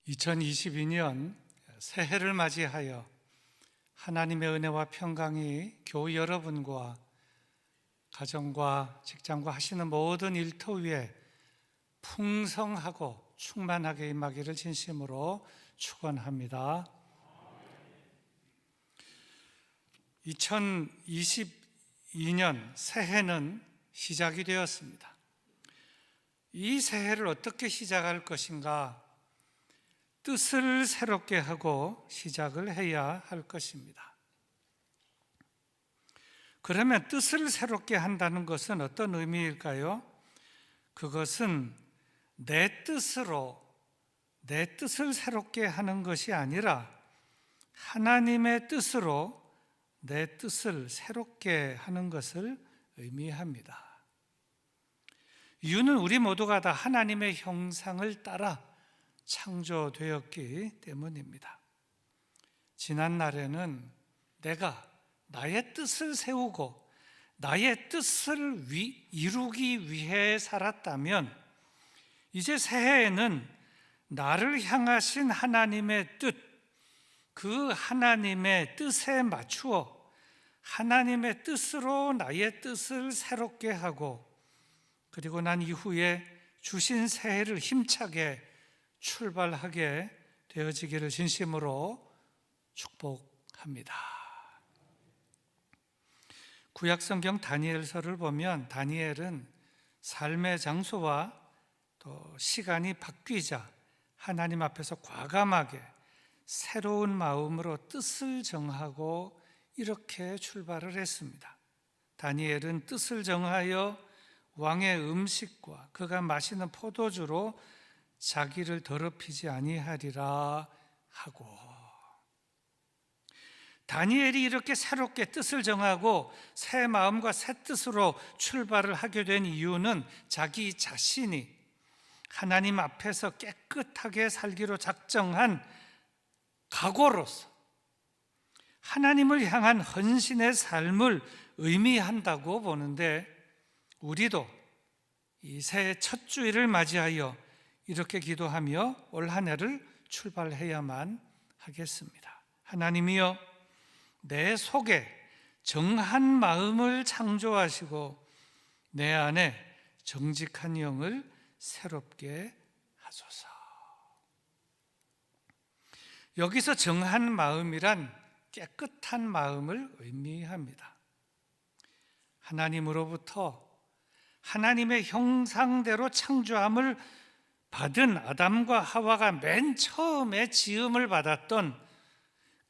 2022년 새해를 맞이하여 하나님의 은혜와 평강이 교우 여러분과 가정과 직장과 하시는 모든 일터 위에 풍성하고 충만하게 임하기를 진심으로 축원합니다. 2022년 새해는 시작이 되었습니다. 이 새해를 어떻게 시작할 것인가? 뜻을 새롭게 하고 시작을 해야 할 것입니다. 그러면 뜻을 새롭게 한다는 것은 어떤 의미일까요? 그것은 내 뜻을 새롭게 하는 것이 아니라 하나님의 뜻으로 내 뜻을 새롭게 하는 것을 의미합니다. 이유는 우리 모두가 다 하나님의 형상을 따라 창조되었기 때문입니다. 지난날에는 내가 나의 뜻을 세우고 나의 뜻을 이루기 위해 살았다면 이제 새해에는 나를 향하신 하나님의 뜻, 그 하나님의 뜻에 맞추어 하나님의 뜻으로 나의 뜻을 새롭게 하고 그리고 난 이후에 주신 새해를 힘차게 출발하게 되어지기를 진심으로 축복합니다. 구약성경 다니엘서를 보면 다니엘은 삶의 장소와 또 시간이 바뀌자 하나님 앞에서 과감하게 새로운 마음으로 뜻을 정하고 이렇게 출발을 했습니다. 다니엘은 뜻을 정하여 왕의 음식과 그가 마시는 포도주로 자기를 더럽히지 아니하리라 하고, 다니엘이 이렇게 새롭게 뜻을 정하고 새 마음과 새 뜻으로 출발을 하게 된 이유는 자기 자신이 하나님 앞에서 깨끗하게 살기로 작정한 각오로서 하나님을 향한 헌신의 삶을 의미한다고 보는데, 우리도 이 새해 첫 주일을 맞이하여 이렇게 기도하며 올 한 해를 출발해야만 하겠습니다. 하나님이여, 내 속에 정한 마음을 창조하시고 내 안에 정직한 영을 새롭게 하소서. 여기서 정한 마음이란 깨끗한 마음을 의미합니다. 하나님으로부터 하나님의 형상대로 창조함을 받은 아담과 하와가 맨 처음에 지음을 받았던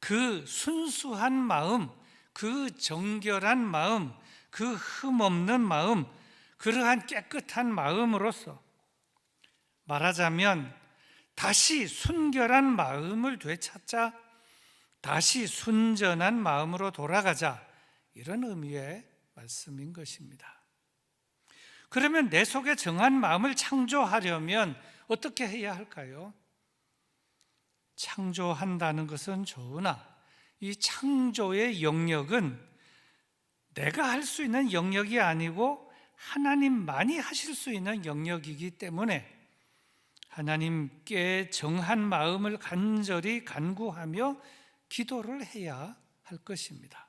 그 순수한 마음, 그 정결한 마음, 그 흠없는 마음, 그러한 깨끗한 마음으로서 말하자면 다시 순결한 마음을 되찾자, 다시 순전한 마음으로 돌아가자, 이런 의미의 말씀인 것입니다. 그러면 내 속에 정한 마음을 창조하려면 어떻게 해야 할까요? 창조한다는 것은 좋으나 이 창조의 영역은 내가 할 수 있는 영역이 아니고 하나님만이 하실 수 있는 영역이기 때문에 하나님께 정한 마음을 간절히 간구하며 기도를 해야 할 것입니다.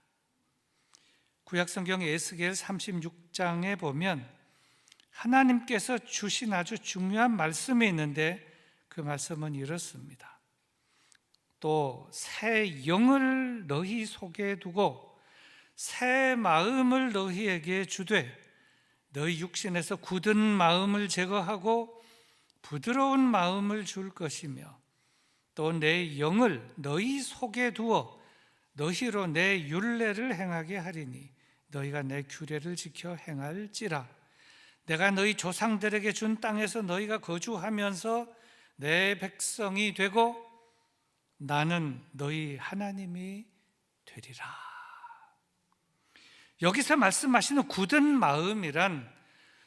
구약성경 에스겔 36장에 보면 하나님께서 주신 아주 중요한 말씀이 있는데 그 말씀은 이렇습니다. 또 새 영을 너희 속에 두고 새 마음을 너희에게 주되 너희 육신에서 굳은 마음을 제거하고 부드러운 마음을 줄 것이며 또 내 영을 너희 속에 두어 너희로 내 율례를 행하게 하리니 너희가 내 규례를 지켜 행할지라. 내가 너희 조상들에게 준 땅에서 너희가 거주하면서 내 백성이 되고 나는 너희 하나님이 되리라. 여기서 말씀하시는 굳은 마음이란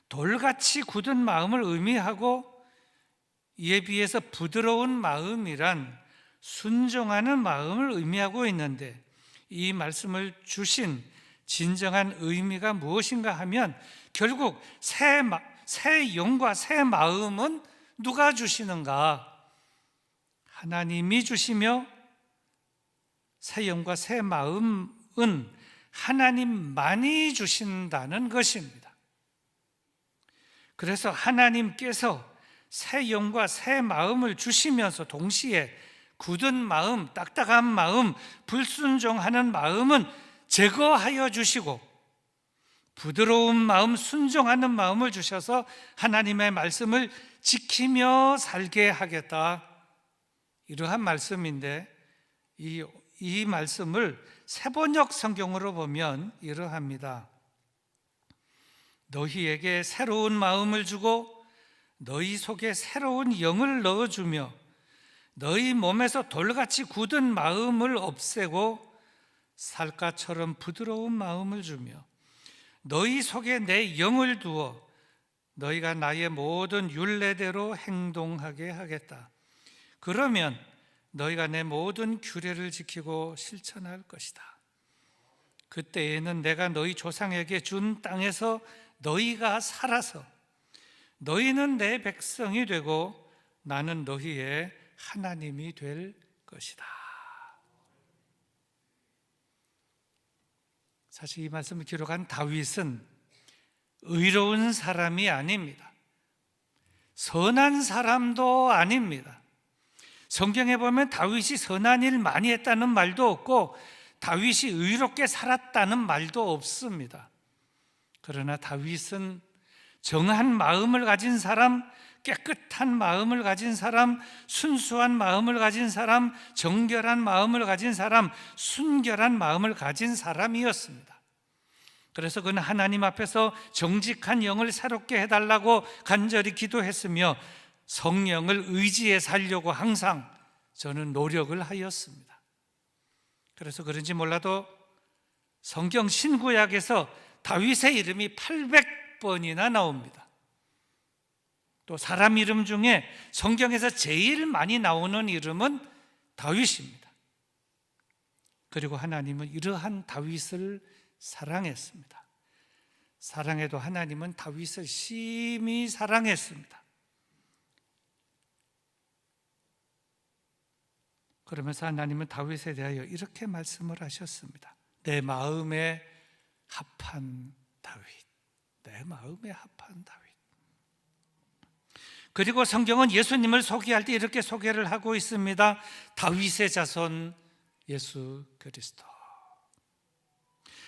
돌같이 굳은 마음을 의미하고, 이에 비해서 부드러운 마음이란 순종하는 마음을 의미하고 있는데, 이 말씀을 주신 진정한 의미가 무엇인가 하면 결국 새 영과 새 마음은 누가 주시는가? 하나님이 주시며 새 영과 새 마음은 하나님만이 주신다는 것입니다. 그래서 하나님께서 새 영과 새 마음을 주시면서 동시에 굳은 마음, 딱딱한 마음, 불순종하는 마음은 제거하여 주시고 부드러운 마음, 순종하는 마음을 주셔서 하나님의 말씀을 지키며 살게 하겠다. 이러한 말씀인데 이 말씀을 세번역 성경으로 보면 이러합니다. 너희에게 새로운 마음을 주고 너희 속에 새로운 영을 넣어주며 너희 몸에서 돌같이 굳은 마음을 없애고 살갗처럼 부드러운 마음을 주며 너희 속에 내 영을 두어 너희가 나의 모든 율례대로 행동하게 하겠다. 그러면 너희가 내 모든 규례를 지키고 실천할 것이다. 그때에는 내가 너희 조상에게 준 땅에서 너희가 살아서 너희는 내 백성이 되고 나는 너희의 하나님이 될 것이다. 사실 이 말씀을 기록한 다윗은 의로운 사람이 아닙니다. 선한 사람도 아닙니다. 성경에 보면 다윗이 선한 일 많이 했다는 말도 없고 다윗이 의롭게 살았다는 말도 없습니다. 그러나 다윗은 정한 마음을 가진 사람, 깨끗한 마음을 가진 사람, 순수한 마음을 가진 사람, 정결한 마음을 가진 사람, 순결한 마음을 가진 사람이었습니다. 그래서 그는 하나님 앞에서 정직한 영을 새롭게 해달라고 간절히 기도했으며 성령을 의지해 살려고 항상 저는 노력을 하였습니다. 그래서 그런지 몰라도 성경 신구약에서 다윗의 이름이 800번이나 나옵니다. 또 사람 이름 중에 성경에서 제일 많이 나오는 이름은 다윗입니다. 그리고 하나님은 이러한 다윗을 사랑했습니다. 사랑해도 하나님은 다윗을 심히 사랑했습니다. 그러면서 하나님은 다윗에 대하여 이렇게 말씀을 하셨습니다. 내 마음에 합한 다윗, 내 마음에 합한 다윗. 그리고 성경은 예수님을 소개할 때 이렇게 소개를 하고 있습니다. 다윗의 자손 예수 그리스도.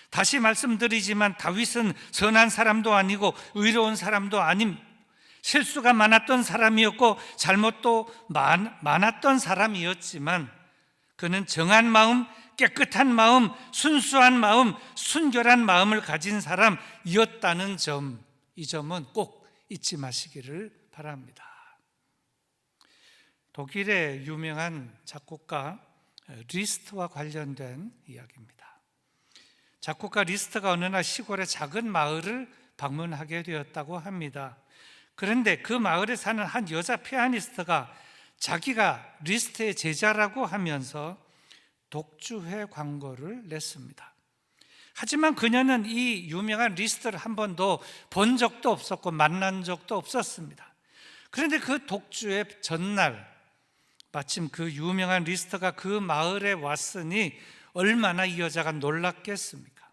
다시 말씀드리지만 다윗은 선한 사람도 아니고 의로운 사람도 아님, 실수가 많았던 사람이었고 잘못도 많았던 사람이었지만 그는 정한 마음, 깨끗한 마음, 순수한 마음, 순결한 마음을 가진 사람이었다는 점, 이 점은 꼭 잊지 마시기를 바랍니다. 독일의 유명한 작곡가 리스트와 관련된 이야기입니다. 작곡가 리스트가 어느 날 시골의 작은 마을을 방문하게 되었다고 합니다. 그런데 그 마을에 사는 한 여자 피아니스트가 자기가 리스트의 제자라고 하면서 독주회 광고를 냈습니다. 하지만 그녀는 이 유명한 리스트를 한 번도 본 적도 없었고 만난 적도 없었습니다. 그런데 그 독주회 전날 마침 그 유명한 리스트가 그 마을에 왔으니 얼마나 이 여자가 놀랐겠습니까?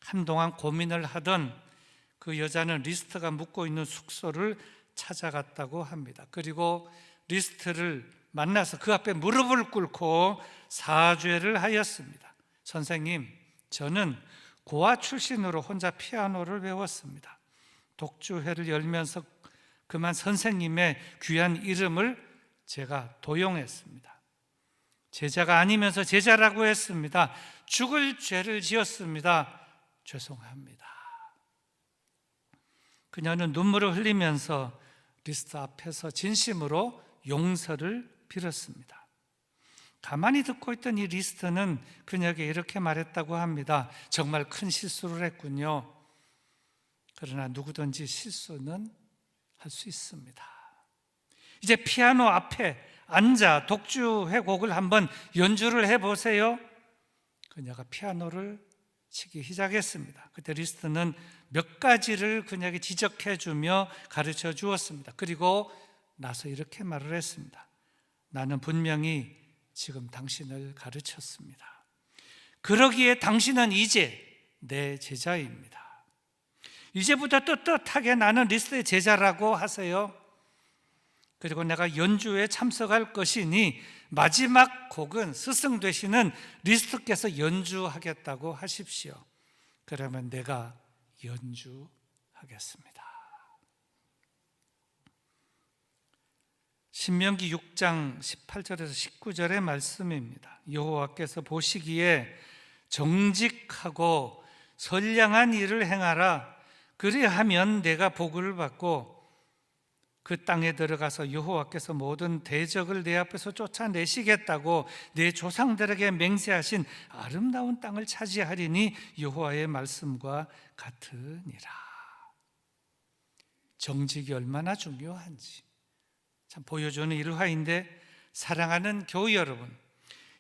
한동안 고민을 하던 그 여자는 리스트가 묵고 있는 숙소를 찾아갔다고 합니다. 그리고 리스트를 만나서 그 앞에 무릎을 꿇고 사죄를 하였습니다. 선생님, 저는 고아 출신으로 혼자 피아노를 배웠습니다. 독주회를 열면서 그만 선생님의 귀한 이름을 제가 도용했습니다. 제자가 아니면서 제자라고 했습니다. 죽을 죄를 지었습니다. 죄송합니다. 그녀는 눈물을 흘리면서 리스트 앞에서 진심으로 용서를 빌었습니다. 가만히 듣고 있던 이 리스트는 그녀에게 이렇게 말했다고 합니다. 정말 큰 실수를 했군요. 그러나 누구든지 실수는 할 수 있습니다. 이제 피아노 앞에 앉아 독주회 곡을 한번 연주를 해보세요. 그녀가 피아노를 치기 시작했습니다. 그때 리스트는 몇 가지를 그녀에게 지적해 주며 가르쳐 주었습니다. 그리고 나서 이렇게 말을 했습니다. 나는 분명히 지금 당신을 가르쳤습니다. 그러기에 당신은 이제 내 제자입니다. 이제부터 떳떳하게 나는 리스트의 제자라고 하세요. 그리고 내가 연주에 참석할 것이니 마지막 곡은 스승 되시는 리스트께서 연주하겠다고 하십시오. 그러면 내가 연주하겠습니다. 신명기 6장 18절에서 19절의 말씀입니다. 여호와께서 보시기에 정직하고 선량한 일을 행하라. 그리하면 내가 복을 받고 그 땅에 들어가서 여호와께서 모든 대적을 내 앞에서 쫓아내시겠다고 내 조상들에게 맹세하신 아름다운 땅을 차지하리니 여호와의 말씀과 같으니라. 정직이 얼마나 중요한지 참 보여주는 일화인데, 사랑하는 교우 여러분,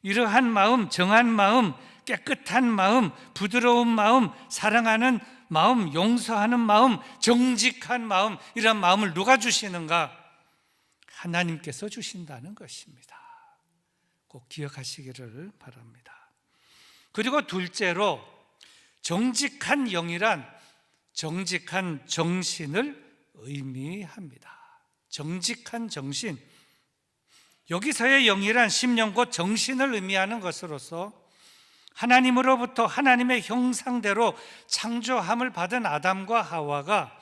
이러한 마음, 정한 마음, 깨끗한 마음, 부드러운 마음, 사랑하는 마음, 용서하는 마음, 정직한 마음, 이런 마음을 누가 주시는가? 하나님께서 주신다는 것입니다. 꼭 기억하시기를 바랍니다. 그리고 둘째로, 정직한 영이란 정직한 정신을 의미합니다. 정직한 정신, 여기서의 영이란 심령 곧 정신을 의미하는 것으로서 하나님으로부터 하나님의 형상대로 창조함을 받은 아담과 하와가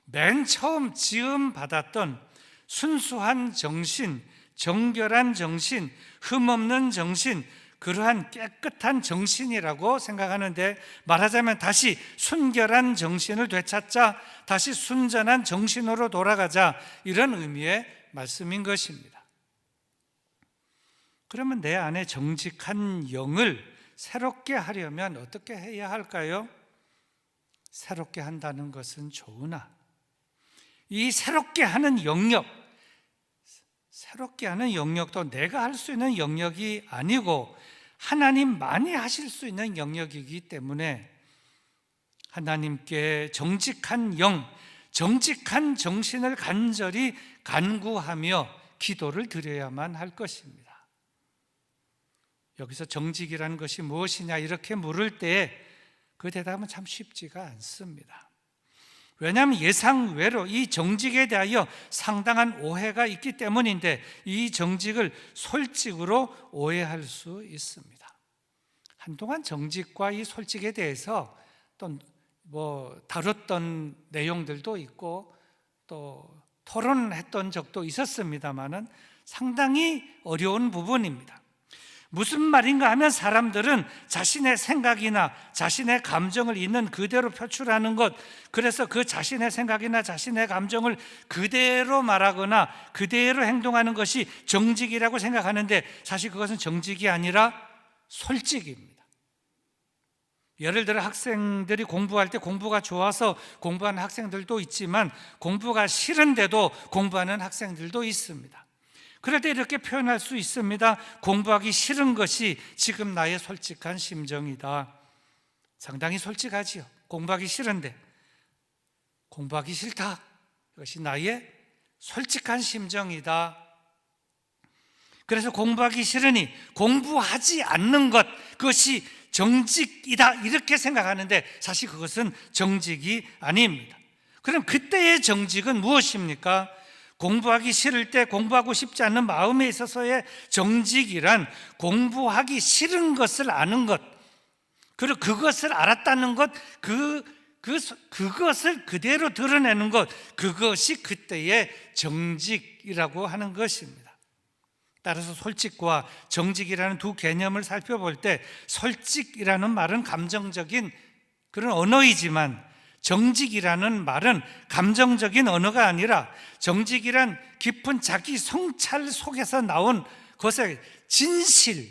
맨 처음 지음 받았던 순수한 정신, 정결한 정신, 흠없는 정신, 그러한 깨끗한 정신이라고 생각하는데, 말하자면 다시 순결한 정신을 되찾자, 다시 순전한 정신으로 돌아가자, 이런 의미의 말씀인 것입니다. 그러면 내 안에 정직한 영을 새롭게 하려면 어떻게 해야 할까요? 새롭게 한다는 것은 좋으나 이 새롭게 하는 영역, 새롭게 하는 영역도 내가 할 수 있는 영역이 아니고 하나님만이 하실 수 있는 영역이기 때문에 하나님께 정직한 영, 정직한 정신을 간절히 간구하며 기도를 드려야만 할 것입니다. 여기서 정직이라는 것이 무엇이냐 이렇게 물을 때 그 대답은 참 쉽지가 않습니다. 왜냐하면 예상외로 이 정직에 대하여 상당한 오해가 있기 때문인데, 이 정직을 솔직으로 오해할 수 있습니다. 한동안 정직과 이 솔직에 대해서 또 다뤘던 내용들도 있고 또 토론했던 적도 있었습니다만은 상당히 어려운 부분입니다. 무슨 말인가 하면 사람들은 자신의 생각이나 자신의 감정을 있는 그대로 표출하는 것, 그래서 그 자신의 생각이나 자신의 감정을 그대로 말하거나 그대로 행동하는 것이 정직이라고 생각하는데, 사실 그것은 정직이 아니라 솔직입니다. 예를 들어 학생들이 공부할 때 공부가 좋아서 공부하는 학생들도 있지만 공부가 싫은데도 공부하는 학생들도 있습니다. 그럴 때 이렇게 표현할 수 있습니다. 공부하기 싫은 것이 지금 나의 솔직한 심정이다. 상당히 솔직하지요. 공부하기 싫은데 공부하기 싫다. 이것이 나의 솔직한 심정이다. 그래서 공부하기 싫으니 공부하지 않는 것, 그것이 정직이다 이렇게 생각하는데 사실 그것은 정직이 아닙니다. 그럼 그때의 정직은 무엇입니까? 공부하기 싫을 때 공부하고 싶지 않는 마음에 있어서의 정직이란 공부하기 싫은 것을 아는 것, 그리고 그것을 알았다는 것, 그것을 그대로 드러내는 것, 그것이 그때의 정직이라고 하는 것입니다. 따라서 솔직과 정직이라는 두 개념을 살펴볼 때 솔직이라는 말은 감정적인 그런 언어이지만 정직이라는 말은 감정적인 언어가 아니라 정직이란 깊은 자기 성찰 속에서 나온 것에 진실이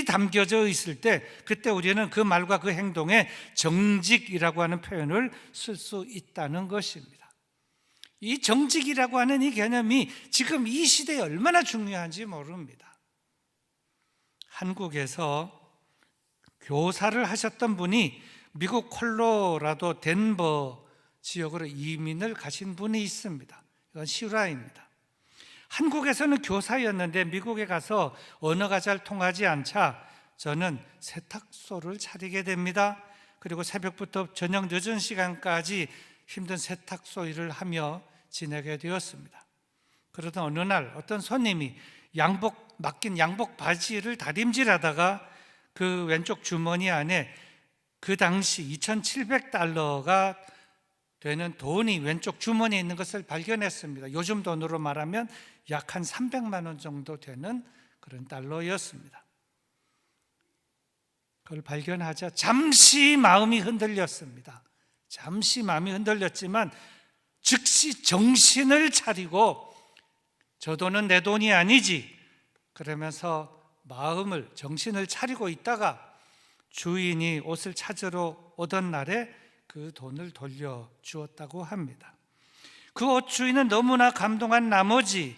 담겨져 있을 때, 그때 우리는 그 말과 그 행동에 정직이라고 하는 표현을 쓸 수 있다는 것입니다. 이 정직이라고 하는 이 개념이 지금 이 시대에 얼마나 중요한지 모릅니다. 한국에서 교사를 하셨던 분이 미국 콜로라도 덴버 지역으로 이민을 가신 분이 있습니다. 이건 실화입니다. 한국에서는 교사였는데 미국에 가서 언어가 잘 통하지 않자 저는 세탁소를 차리게 됩니다. 그리고 새벽부터 저녁 늦은 시간까지 힘든 세탁소 일을 하며 지내게 되었습니다. 그러던 어느 날 어떤 손님이 맡긴 양복 바지를 다림질하다가 그 왼쪽 주머니 안에 그 당시 2,700달러가 되는 돈이 왼쪽 주머니에 있는 것을 발견했습니다. 요즘 돈으로 말하면 약 한 300만 원 정도 되는 그런 달러였습니다. 그걸 발견하자 잠시 마음이 흔들렸습니다. 잠시 마음이 흔들렸지만 즉시 정신을 차리고 저 돈은 내 돈이 아니지 그러면서 정신을 차리고 있다가 주인이 옷을 찾으러 오던 날에 그 돈을 돌려주었다고 합니다. 그 옷 주인은 너무나 감동한 나머지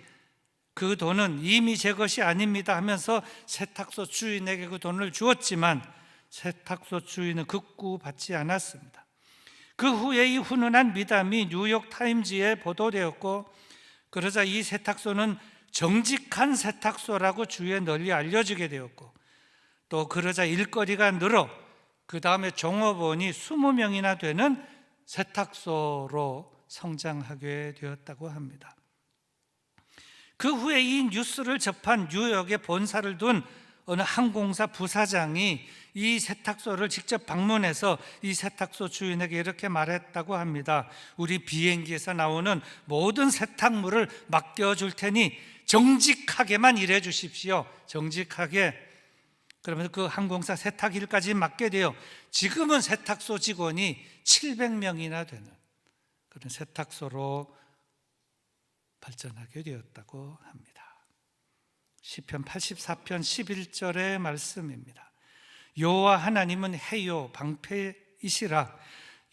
그 돈은 이미 제 것이 아닙니다 하면서 세탁소 주인에게 그 돈을 주었지만 세탁소 주인은 극구 받지 않았습니다. 그 후에 이 훈훈한 미담이 뉴욕 타임즈에 보도되었고 그러자 이 세탁소는 정직한 세탁소라고 주위에 널리 알려지게 되었고 또 그러자 일거리가 늘어 그 다음에 종업원이 20명이나 되는 세탁소로 성장하게 되었다고 합니다. 그 후에 이 뉴스를 접한 뉴욕에 본사를 둔 어느 항공사 부사장이 이 세탁소를 직접 방문해서 이 세탁소 주인에게 이렇게 말했다고 합니다. 우리 비행기에서 나오는 모든 세탁물을 맡겨줄 테니 정직하게만 일해 주십시오. 정직하게. 그러면서 그 항공사 세탁 일까지 맡게 되어 지금은 세탁소 직원이 700명이나 되는 그런 세탁소로 발전하게 되었다고 합니다. 시편 84편 11절의 말씀입니다. 여호와 하나님은 해요 방패이시라.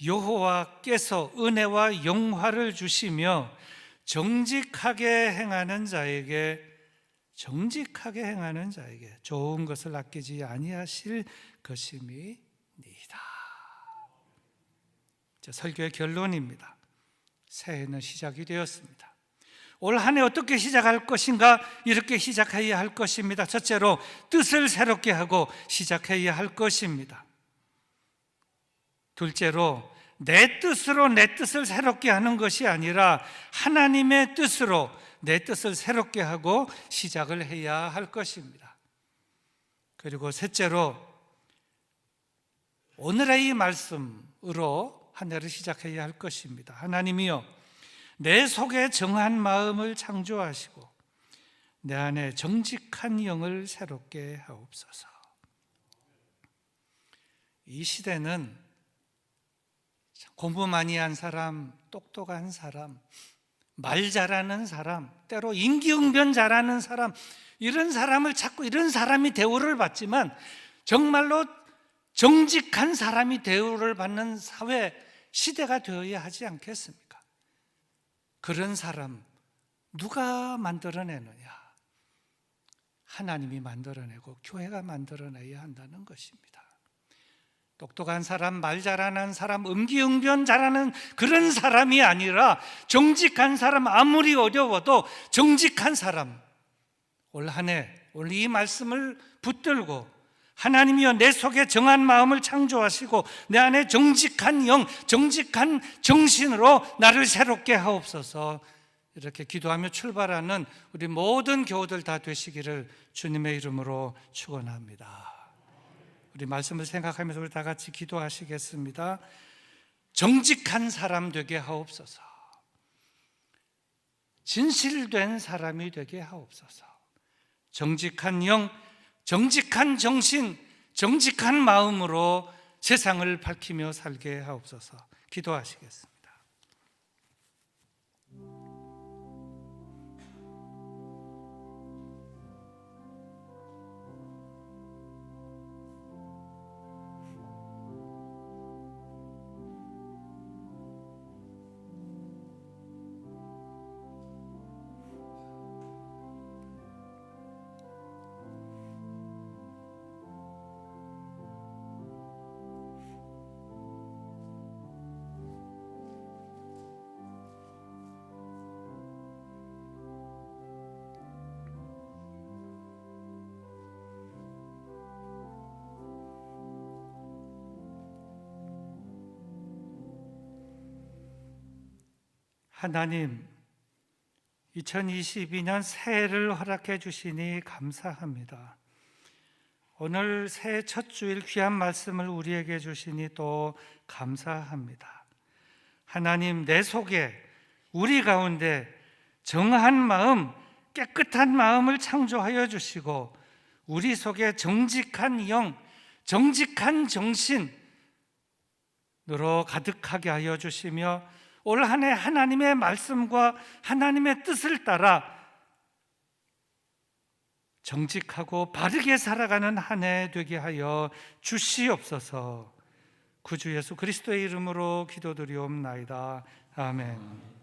여호와께서 은혜와 영화를 주시며 정직하게 행하는 자에게 좋은 것을 아끼지 아니하실 것임이니이다. 설교의 결론입니다. 새해는 시작이 되었습니다. 올 한 해 어떻게 시작할 것인가? 이렇게 시작해야 할 것입니다. 첫째로 뜻을 새롭게 하고 시작해야 할 것입니다. 둘째로 내 뜻으로 내 뜻을 새롭게 하는 것이 아니라 하나님의 뜻으로 내 뜻을 새롭게 하고 시작을 해야 할 것입니다. 그리고 셋째로 오늘의 이 말씀으로 한 해를 시작해야 할 것입니다. 하나님이여 내 속에 정한 마음을 창조하시고 내 안에 정직한 영을 새롭게 하옵소서. 이 시대는 공부 많이 한 사람, 똑똑한 사람, 말 잘하는 사람, 때로 임기응변 잘하는 사람, 이런 사람을 찾고 이런 사람이 대우를 받지만 정말로 정직한 사람이 대우를 받는 사회 시대가 되어야 하지 않겠습니까? 그런 사람 누가 만들어내느냐? 하나님이 만들어내고 교회가 만들어내야 한다는 것입니다. 똑똑한 사람, 말 잘하는 사람, 임기응변 잘하는 그런 사람이 아니라 정직한 사람, 아무리 어려워도 정직한 사람, 올 한 해, 오늘 이 말씀을 붙들고 하나님이여 내 속에 정한 마음을 창조하시고 내 안에 정직한 영, 정직한 정신으로 나를 새롭게 하옵소서. 이렇게 기도하며 출발하는 우리 모든 교우들 다 되시기를 주님의 이름으로 축원합니다. 우리 말씀을 생각하면서 우리 다 같이 기도하시겠습니다. 정직한 사람 되게 하옵소서. 진실된 사람이 되게 하옵소서. 정직한 영, 정직한 정신, 정직한 마음으로 세상을 밝히며 살게 하옵소서. 기도하시겠습니다. 하나님, 2022년 새해를 허락해 주시니 감사합니다. 오늘 새해 첫 주일 귀한 말씀을 우리에게 주시니 또 감사합니다. 하나님, 내 속에, 우리 가운데 정한 마음, 깨끗한 마음을 창조하여 주시고 우리 속에 정직한 영, 정직한 정신으로 가득하게 하여 주시며 올 한 해 하나님의 말씀과 하나님의 뜻을 따라 정직하고 바르게 살아가는 한 해 되게 하여 주시옵소서. 구주 예수 그리스도의 이름으로 기도드리옵나이다. 아멘.